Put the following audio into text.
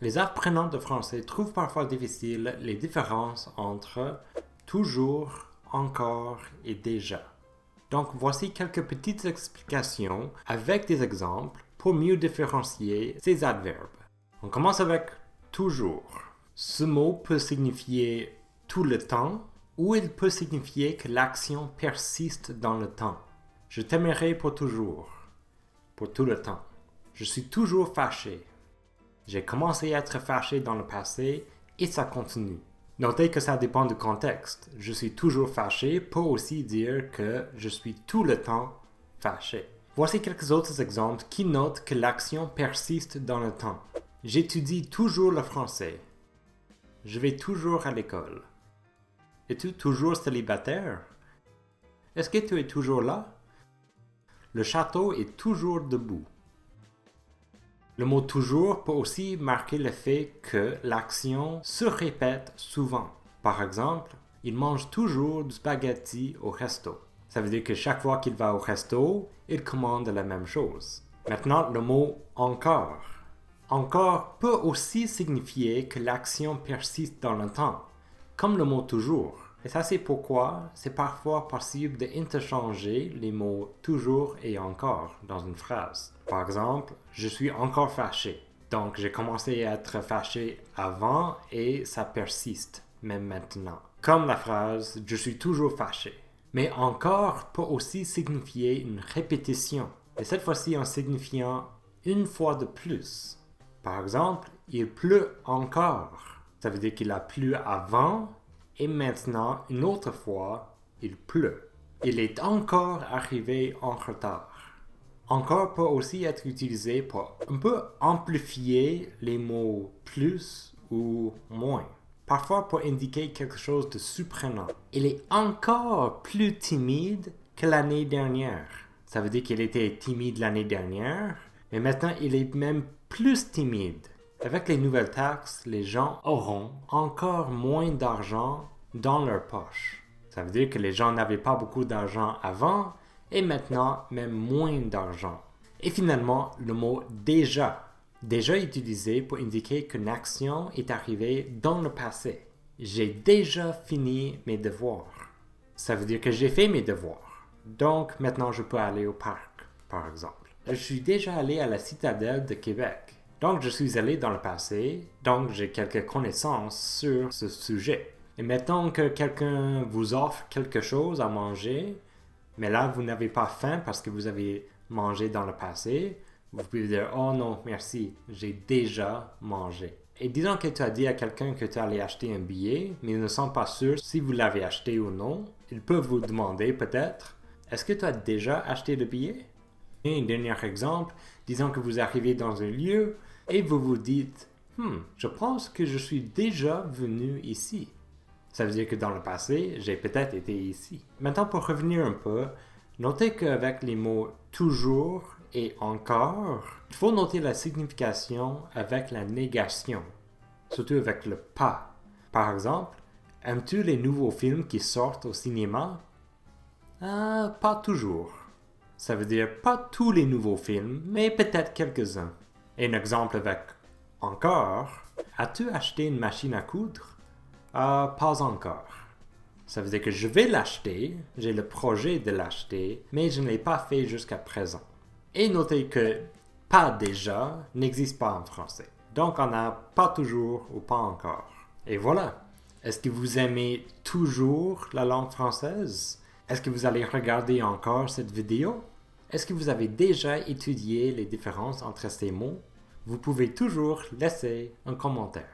Les apprenants de français trouvent parfois difficile les différences entre toujours, encore et déjà. Donc voici quelques petites explications avec des exemples pour mieux différencier ces adverbes. On commence avec toujours. Ce mot peut signifier tout le temps ou il peut signifier que l'action persiste dans le temps. Je t'aimerai pour toujours, pour tout le temps. Je suis toujours fâché. J'ai commencé à être fâché dans le passé et ça continue. Notez que ça dépend du contexte. Je suis toujours fâché peut aussi dire que je suis tout le temps fâché. Voici quelques autres exemples qui notent que l'action persiste dans le temps. J'étudie toujours le français. Je vais toujours à l'école. Es-tu toujours célibataire? Est-ce que tu es toujours là? Le château est toujours debout. Le mot toujours peut aussi marquer le fait que l'action se répète souvent. Par exemple, il mange toujours du spaghetti au resto. Ça veut dire que chaque fois qu'il va au resto, il commande la même chose. Maintenant, le mot encore. Encore peut aussi signifier que l'action persiste dans le temps, comme le mot toujours. Et ça, c'est pourquoi c'est parfois possible d'interchanger les mots toujours et encore dans une phrase. Par exemple, je suis encore fâché. Donc, j'ai commencé à être fâché avant et ça persiste, même maintenant. Comme la phrase je suis toujours fâché. Mais encore peut aussi signifier une répétition. Et cette fois-ci en signifiant une fois de plus. Par exemple, il pleut encore. Ça veut dire qu'il a plu avant. Et maintenant, une autre fois, il pleut. Il est encore arrivé en retard. Encore peut aussi être utilisé pour un peu amplifier les mots plus ou moins. Parfois pour indiquer quelque chose de surprenant. Il est encore plus timide que l'année dernière. Ça veut dire qu'il était timide l'année dernière, mais maintenant il est même plus timide. Avec les nouvelles taxes, les gens auront encore moins d'argent dans leur poche. Ça veut dire que les gens n'avaient pas beaucoup d'argent avant et maintenant même moins d'argent. Et finalement, le mot déjà. Déjà utilisé pour indiquer qu'une action est arrivée dans le passé. J'ai déjà fini mes devoirs. Ça veut dire que j'ai fait mes devoirs. Donc maintenant je peux aller au parc, par exemple. Je suis déjà allé à la citadelle de Québec. Donc, je suis allé dans le passé, donc j'ai quelques connaissances sur ce sujet. Et mettons que quelqu'un vous offre quelque chose à manger, mais là, vous n'avez pas faim parce que vous avez mangé dans le passé, vous pouvez dire « Oh non, merci, j'ai déjà mangé ». Et disons que tu as dit à quelqu'un que tu allais acheter un billet, mais ils ne sont pas sûrs si vous l'avez acheté ou non. Ils peuvent vous demander peut-être « Est-ce que tu as déjà acheté le billet ?» Et un dernier exemple, disons que vous arrivez dans un lieu et vous vous dites « je pense que je suis déjà venu ici ». Ça veut dire que dans le passé, j'ai peut-être été ici. Maintenant, pour revenir un peu, notez qu'avec les mots « toujours » et « encore », il faut noter la signification avec la négation, surtout avec le « pas ». Par exemple, aimes-tu les nouveaux films qui sortent au cinéma? Pas toujours. Ça veut dire pas tous les nouveaux films, mais peut-être quelques-uns. Et un exemple avec « encore », as-tu acheté une machine à coudre? Pas encore. Ça veut dire que je vais l'acheter, j'ai le projet de l'acheter, mais je ne l'ai pas fait jusqu'à présent. Et notez que « pas déjà » n'existe pas en français. Donc on a « pas toujours » ou « pas encore ». Et voilà. Est-ce que vous aimez toujours la langue française? Est-ce que vous allez regarder encore cette vidéo? Est-ce que vous avez déjà étudié les différences entre ces mots? Vous pouvez toujours laisser un commentaire.